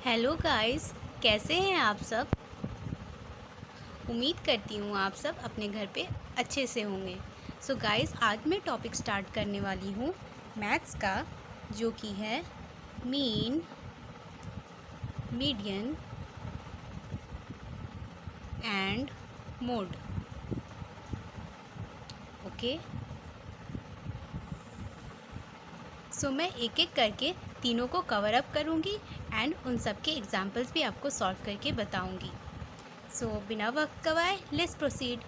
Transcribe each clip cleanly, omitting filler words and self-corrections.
Hello guys, कैसे हैं आप सब। उम्मीद करती हूँ आप सब अपने घर पे अच्छे से होंगे। सो गाइस, आज मैं टॉपिक स्टार्ट करने वाली हूँ मैथ्स का, जो कि है mean, median and mode. Okay, so मैं एक एक करके तीनों को कवर अप करूँगी एंड उन सब के एग्जाम्पल्स भी आपको सॉल्व करके बताऊँगी। सो बिना वक्त गवाए लेट्स प्रोसीड।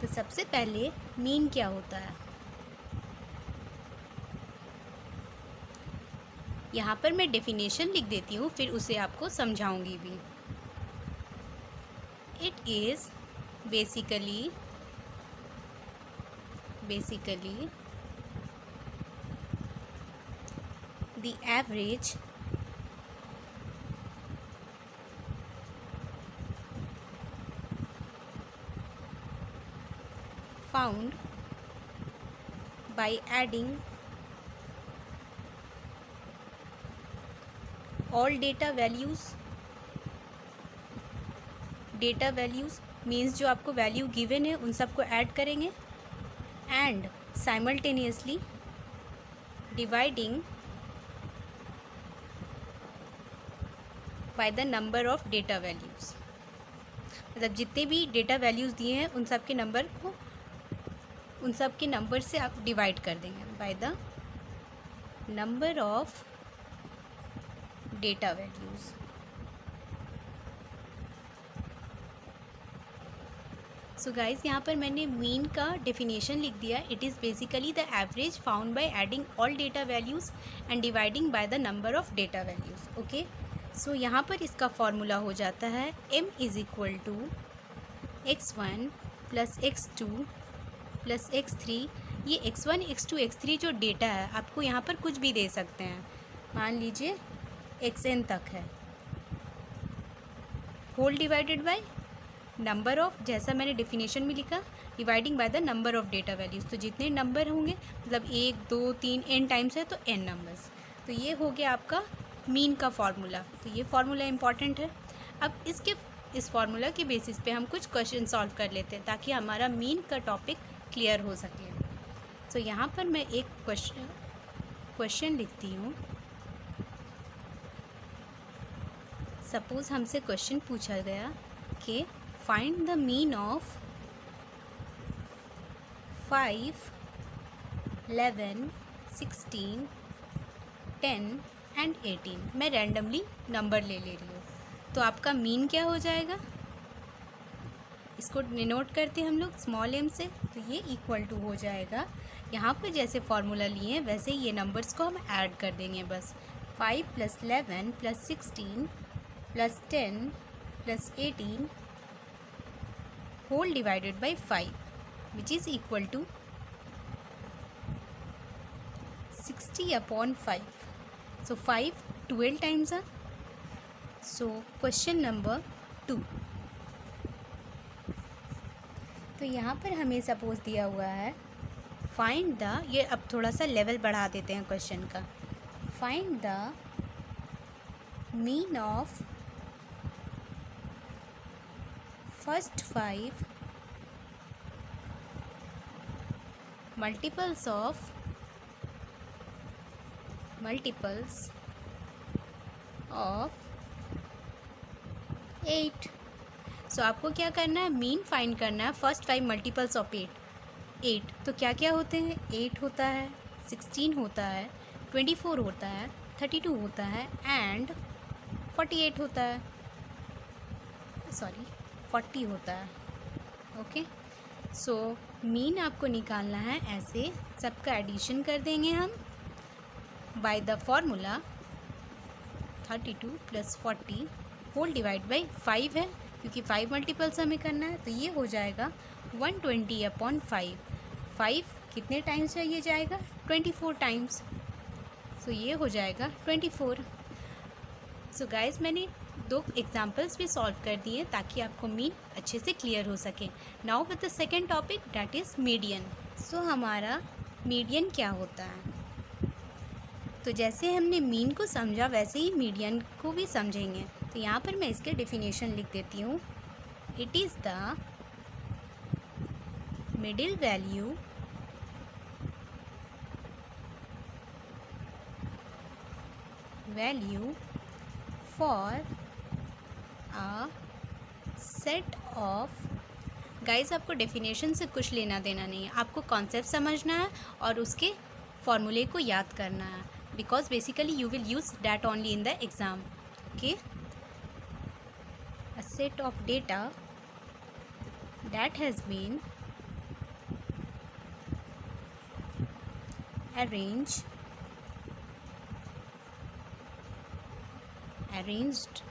तो सबसे पहले मीन क्या होता है, यहाँ पर मैं डेफिनेशन लिख देती हूँ, फिर उसे आपको समझाऊंगी भी। It is basically the average found by adding all data values means जो आपको वैल्यू गिवन है उन सबको ऐड करेंगे and simultaneously dividing by the number of data values. मतलब जितने भी डेटा वैल्यूज़ दिए हैं उन सब के नंबर से आप डिवाइड कर देंगे by the number of data values. So guys, यहाँ पर मैंने मीन का डेफिनेशन लिख दिया। It is basically the average found by adding all data values and dividing by the number of data values. Okay, so यहाँ पर इसका formula हो जाता है m is equal to x1 plus x2 plus x3। ये x1 x2 x3 जो data है आपको यहाँ पर कुछ भी दे सकते हैं, मान लीजिए xn तक है, whole divided by number of, जैसा मैंने डेफिनेशन में लिखा, dividing by the number of data values. तो जितने नंबर होंगे, मतलब 1 2 3 n टाइम्स है तो n नंबर्स। तो ये हो गया आपका मीन का फार्मूला। तो ये फार्मूला इम्पॉर्टेंट है। अब इस फार्मूला के बेसिस पे हम कुछ क्वेश्चन सॉल्व कर लेते हैं ताकि हमारा मीन का टॉपिक क्लियर हो सके। तो यहाँ पर मैं एक क्वेश्चन लिखती हूँ। सपोज़ हमसे क्वेश्चन पूछा गया कि find the mean of 5, 11, 16, 10 and 18। मैं रैंडमली नंबर ले रही हूँ, तो आपका मीन क्या हो जाएगा, इसको डिनोट करते हैं हम लोग स्मॉल m से। तो ये इक्वल टू हो जाएगा, यहाँ पर जैसे फार्मूला लिए हैं वैसे ये नंबर्स को हम ऐड कर देंगे बस। 5 plus 11 plus 16 plus 10 plus 18 whole divided by 5 which is equal to 60/5। So 5 12 times are. So question number 2। तो यहाँ पर हमें सपोज दिया हुआ है फाइंड द, ये अब थोड़ा सा लेवल बढ़ा देते हैं क्वेश्चन का। Find the mean of first 5 multiples of 8। सो आपको क्या करना है, मीन फाइंड करना है फर्स्ट 5 मल्टीपल्स ऑफ 8। तो क्या क्या होते हैं, 8 होता है, 16 होता है, 24 होता है, 32 होता है एंड 48 होता है, सॉरी 40 होता है। ओके, सो मीन आपको निकालना है, ऐसे सबका एडिशन कर देंगे हम by the formula 32 plus 40 whole divide by 5 है, क्योंकि 5 मल्टीपल्स हमें करना है। तो ये हो जाएगा 120/5। 5 कितने टाइम्स है, ये जाएगा 24 टाइम्स। सो ये हो जाएगा 24। सो गाइस, मैंने 2 एग्जाम्पल्स भी सॉल्व कर दिए ताकि आपको मीन अच्छे से क्लियर हो सके। Now with the second topic, that is median. So हमारा मीडियन क्या होता है, तो जैसे हमने मीन को समझा वैसे ही मीडियन को भी समझेंगे। तो यहाँ पर मैं इसके डेफिनेशन लिख देती हूँ। It is the middle value for a set of. Guys, आपको डेफिनेशन से कुछ लेना देना नहीं है, आपको कॉन्सेप्ट समझना है और उसके फॉर्मूले को याद करना है, because basically you will use that only in the exam. Okay, a set of data that has been arranged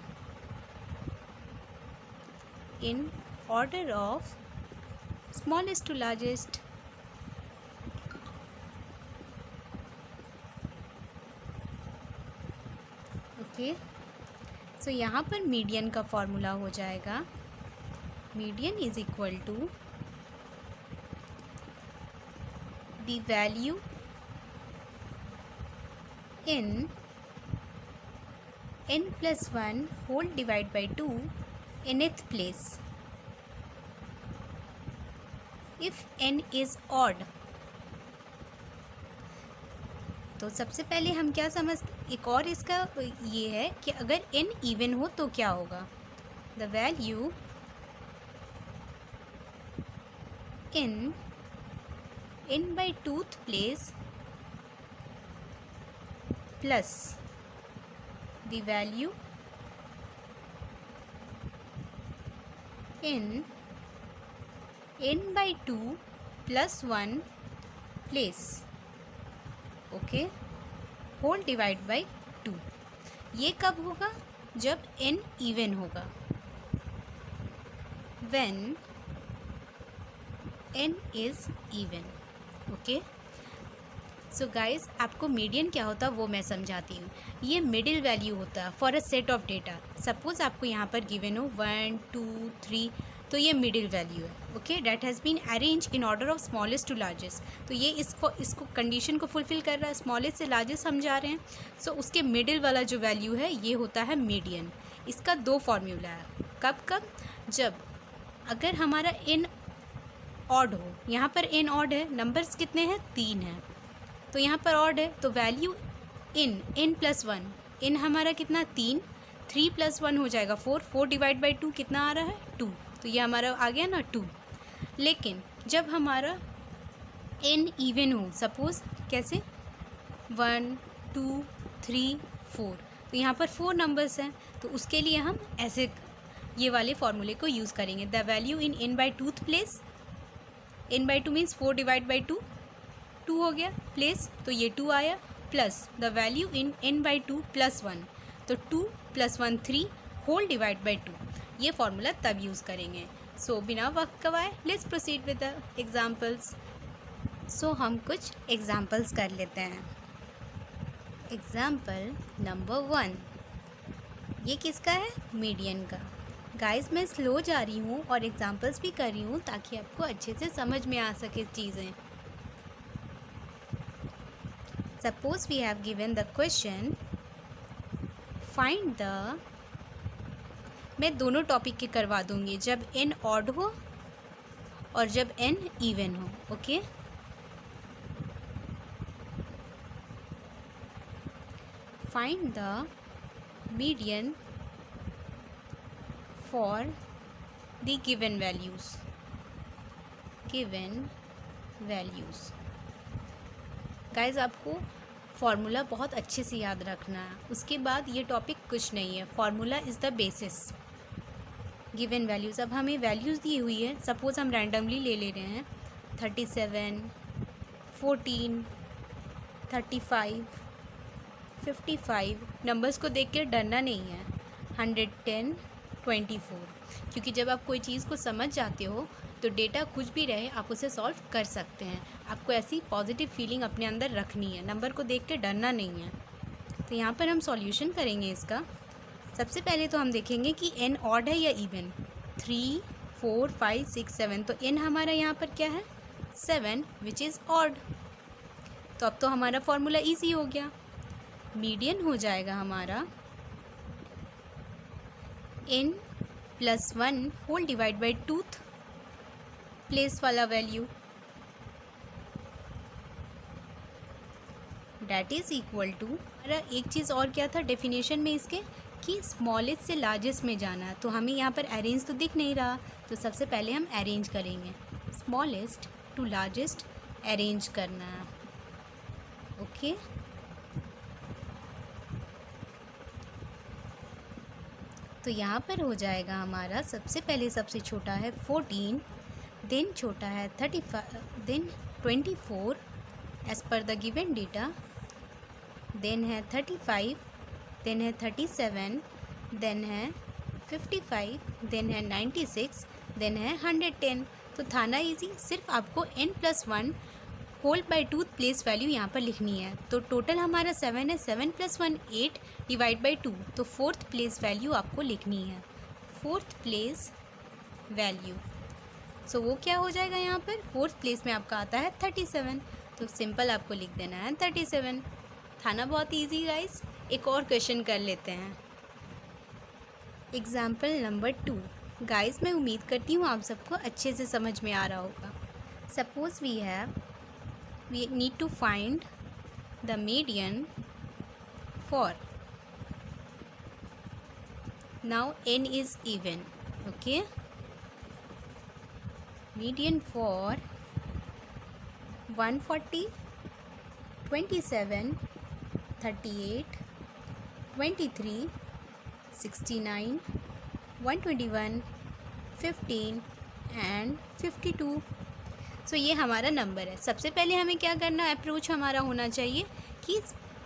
in order of smallest to largest. Okay, so यहाँ पर मीडियन का फॉर्मूला हो जाएगा, median is equal to the value in n+1 whole divided by 2 nth place if n is odd। तो सबसे पहले हम क्या समझते, एक और इसका ये है कि अगर n इवन हो तो क्या होगा। The value in n/2th place plus the value in n/2 + 1 place, okay, whole divide by 2। ये कब होगा, जब n इवन होगा, when n is even। Okay, so guys, आपको मीडियन क्या होता है वो मैं समझाती हूँ। ये मिडिल वैल्यू होता है for a set of data. Suppose आपको यहाँ पर गिवन हो 1 2 3, तो ये मिडिल वैल्यू है। Okay, that has been arrange in order of smallest to largest. तो ये इसको कंडीशन को फुलफिल कर रहा है, स्मॉलेस्ट से लार्जेस्ट हम जा रहे हैं। सो उसके मिडिल वाला जो वैल्यू है ये होता है मीडियन। इसका 2 फॉर्मूला है, कब जब अगर हमारा n ऑड हो, यहाँ पर n ऑड है, नंबर्स कितने हैं 3 हैं, तो यहाँ पर ऑड है, तो वैल्यू इन n+1, इन हमारा कितना 3 + 1 हो जाएगा 4 डिवाइड बाई 2 कितना आ रहा है 2, तो ये हमारा आ गया ना 2। लेकिन जब हमारा n इवन हो, सपोज कैसे 1 2 3 4, तो यहाँ पर 4 नंबर्स हैं, तो उसके लिए हम ऐसे ये वाले फॉर्मूले को यूज़ करेंगे। The value in n/2th place, n/2 means 4 divide by 2 हो गया प्लेस, तो ये 2 आया, plus the value in n/2 + 1, तो 2 + 1 3 होल डिवाइड बाई 2। ये फॉर्मूला तब यूज़ करेंगे। सो बिना वक्त गवाए let's proceed with the examples. So हम कुछ एग्जाम्पल्स कर लेते हैं। एग्जाम्पल नंबर 1, ये किसका है, मीडियन का। गाइस, मैं स्लो जा रही हूँ और एग्जाम्पल्स भी कर रही हूँ ताकि आपको अच्छे से समझ में आ सके चीज़ें। Suppose we have given the question, find the, मैं दोनों टॉपिक के करवा दूंगी, जब n ऑड हो और जब n इवन हो। Okay, find the median for the given values. Guys, आपको फार्मूला बहुत अच्छे से याद रखना है, उसके बाद ये टॉपिक कुछ नहीं है। Formula is the basis, given values. अब हमें वैल्यूज़ दी हुई है, सपोज़ हम रैंडमली ले रहे हैं 37 14 35 55। नंबर्स को देख के डरना नहीं है, 110 24, क्योंकि जब आप कोई चीज़ को समझ जाते हो तो डेटा कुछ भी रहे आप उसे सॉल्व कर सकते हैं। आपको ऐसी पॉजिटिव फीलिंग अपने अंदर रखनी है, नंबर को देख के डरना नहीं है। तो यहाँ पर हम सॉल्यूशन करेंगे इसका। सबसे पहले तो हम देखेंगे कि n ऑड है या इवन। 3 4 5 6 7, तो n हमारा यहाँ पर क्या है 7, विच इज़ ऑड। तो अब तो हमारा फॉर्मूला ईजी हो गया। मीडियन हो जाएगा हमारा n plus 1 whole divide by tooth place वाला value, that is equal to, हमारा एक चीज़ और क्या था डेफिनेशन में इसके, कि स्मॉलेस्ट से लार्जेस्ट में जाना है। तो हमें यहाँ पर अरेंज तो दिख नहीं रहा, तो सबसे पहले हम अरेंज करेंगे, स्मॉलेस्ट टू लार्जेस्ट अरेंज करना है। ओके, तो यहाँ पर हो जाएगा हमारा सबसे पहले सबसे छोटा है 14, देन छोटा है 35, then 24 as per the given data, then है 35, देन है 37, देन है 55, देन है 96, देन है 110। तो था ना इजी, सिर्फ आपको n+1 whole by tooth place value यहाँ पर लिखनी है। तो टोटल हमारा 7 है, 7 + 1 8 डिवाइड बाई 2, तो फोर्थ प्लेस वैल्यू आपको लिखनी है, फोर्थ प्लेस वैल्यू। सो वो क्या हो जाएगा, यहाँ पर फोर्थ प्लेस में आपका आता है 37, तो सिंपल आपको लिख देना है 37। था ना बहुत इजी गाइस। एक और क्वेश्चन कर लेते हैं, एग्जाम्पल नंबर 2। गाइस मैं उम्मीद करती हूँ आप सबको अच्छे से समझ में आ रहा होगा। Suppose we need to find the median for, now n is even, okay, median for 140, 27, 38, 23, 69, 121, 15 and 52। सो ये हमारा नंबर है। सबसे पहले हमें क्या करना है, अप्रोच हमारा होना चाहिए कि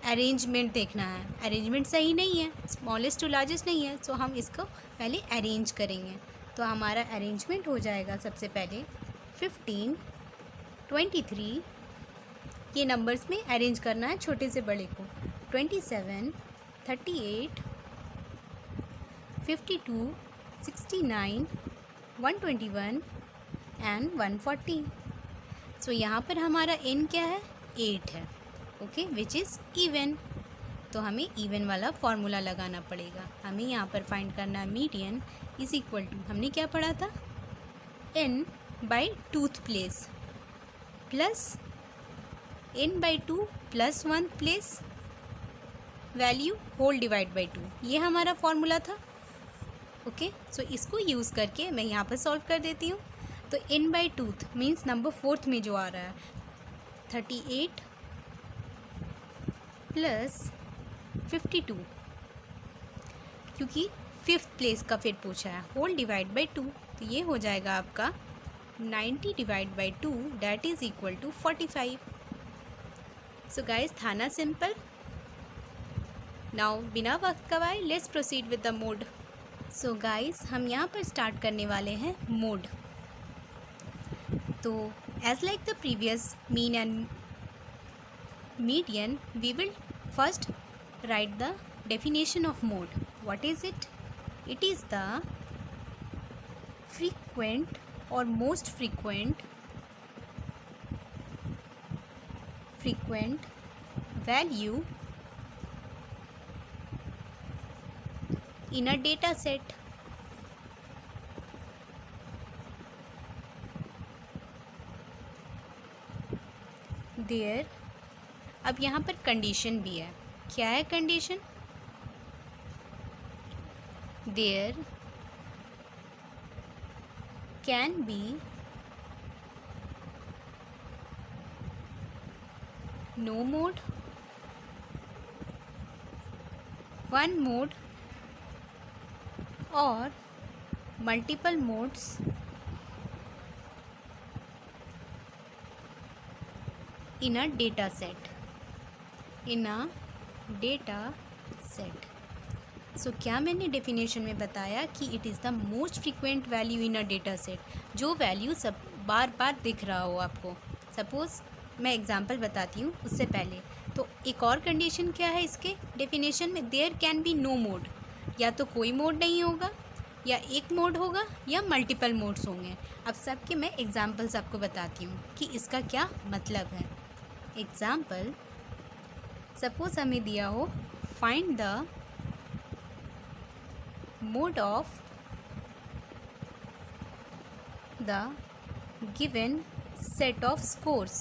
अरेंजमेंट देखना है। अरेंजमेंट सही नहीं है, स्मॉलेस्ट टू लार्जेस्ट नहीं है, सो हम इसको पहले अरेंज करेंगे। तो हमारा अरेंजमेंट हो जाएगा सबसे पहले 15, 23, ये नंबर्स में अरेंज करना है छोटे से बड़े को, 27, 38, 52, 69, 121 एंड 140। सो यहाँ पर हमारा n क्या है, 8 है, ओके, विच इज़ इवन। तो हमें इवन वाला फॉर्मूला लगाना पड़ेगा। हमें यहाँ पर फाइंड करना है मीडियन इज़ इक्वल टू, हमने क्या पढ़ा था, n by tooth place plus n by 2 plus 1 place value whole divide by 2, ये हमारा फॉर्मूला था। ओके, सो इसको यूज़ करके मैं यहाँ पर सॉल्व कर देती हूँ। तो n by tooth means number fourth में जो आ रहा है 38 प्लस 52, क्योंकि फिफ्थ प्लेस का फिर पूछा है, होल डिवाइड बाई 2, तो ये हो जाएगा आपका 90 divide by 2 that is equal to 45। So guys था ना सिंपल। नाउ बिना वक्त गवाए let's proceed with the mode. So guys हम यहाँ पर स्टार्ट करने वाले हैं मोड। तो as like the previous mean and median, we will first write the definition of mode. What is it? It is the frequent और most frequent value in a data set. There, अब यहाँ पर condition भी है। क्या है condition? There can be no mode, one mode or multiple modes in a data set. In a data set. सो क्या मैंने डेफिनेशन में बताया कि it is the most frequent value in a data set, जो वैल्यू सब बार बार दिख रहा हो आपको। सपोज़ मैं एग्जांपल बताती हूँ उससे पहले। तो एक और कंडीशन क्या है इसके डेफिनेशन में, there can be no mode, या तो कोई मोड नहीं होगा, या एक मोड होगा, या मल्टीपल मोड्स होंगे। अब सबके मैं एग्जांपल्स आपको बताती हूँ कि इसका क्या मतलब है। एग्जांपल सपोज हमें दिया हो find the mode of the given set of scores.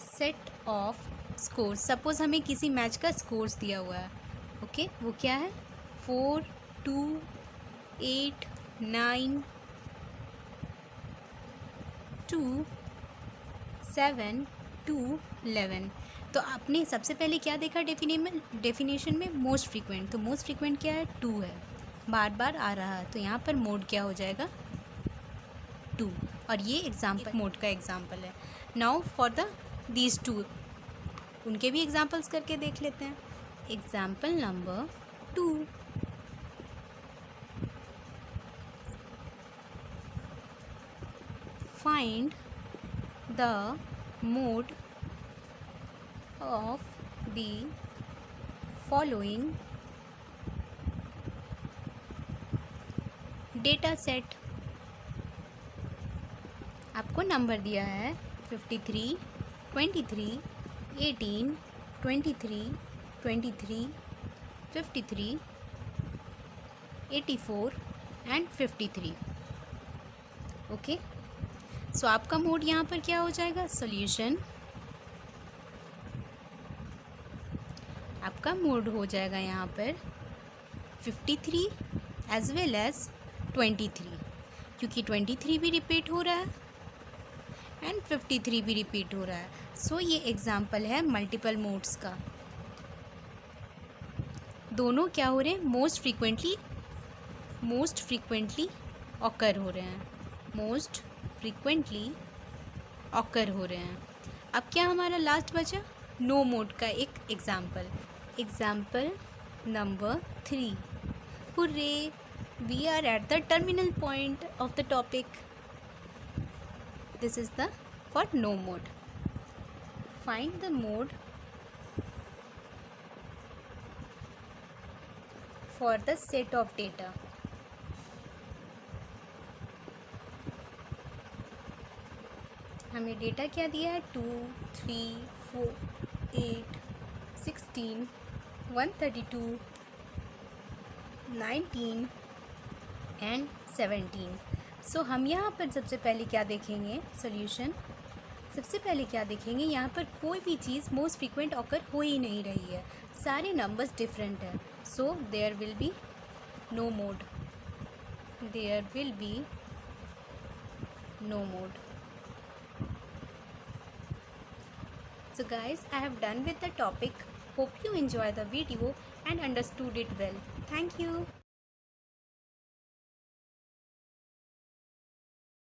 Set of scores, suppose हमें किसी मैच का स्कोर्स दिया हुआ है। ओके, वो क्या है? 4, 2, 8, 9, 2, 7, 2, 11। तो आपने सबसे पहले क्या देखा डेफिनेशन में? Most frequent. तो मोस्ट फ्रीक्वेंट क्या है? 2 है, बार बार आ रहा है, तो यहाँ पर मोड क्या हो जाएगा? 2। और ये एग्जाम्पल मोड का एग्जाम्पल है। Now for the these two, उनके भी एग्जाम्पल्स करके देख लेते हैं। Example number 2, find the mode of the following data set. आपको नंबर दिया है 53, 23, 18, 23, 23, 53, 84 एंड 53। ओके, सो आपका मोड यहाँ पर क्या हो जाएगा? सॉल्यूशन। आपका मोड हो जाएगा यहाँ पर 53 एज वेल एज 23, क्योंकि 23 भी रिपीट हो रहा है एंड 53 भी रिपीट हो रहा है। सो ये एग्जाम्पल है मल्टीपल मोड्स का। दोनों क्या हो रहे हैं? मोस्ट फ्रीक्वेंटली ऑकर हो रहे हैं। मोस्ट फ्रीक्वेंटली ऑकर हो रहे हैं। अब क्या हमारा लास्ट बचा? नो मोड का एक example. Example number 3, hurray, we are at the terminal point of the topic. This is the for no mode. Find the mode for the set of data. हमें डेटा क्या दिया है? 2, 3, 4, 8, 16, 132, 19 and 17। सो हम यहाँ पर सबसे पहले क्या देखेंगे? सॉल्यूशन। सबसे पहले क्या देखेंगे? यहाँ पर कोई भी चीज़ मोस्ट फ्रीक्वेंट ऑकर हो ही नहीं रही है, सारे नंबर्स डिफरेंट है। So there will be no mode. There will be no mode. So guys, I have done with the topic. Hope you enjoy the video and understood it well. Thank you.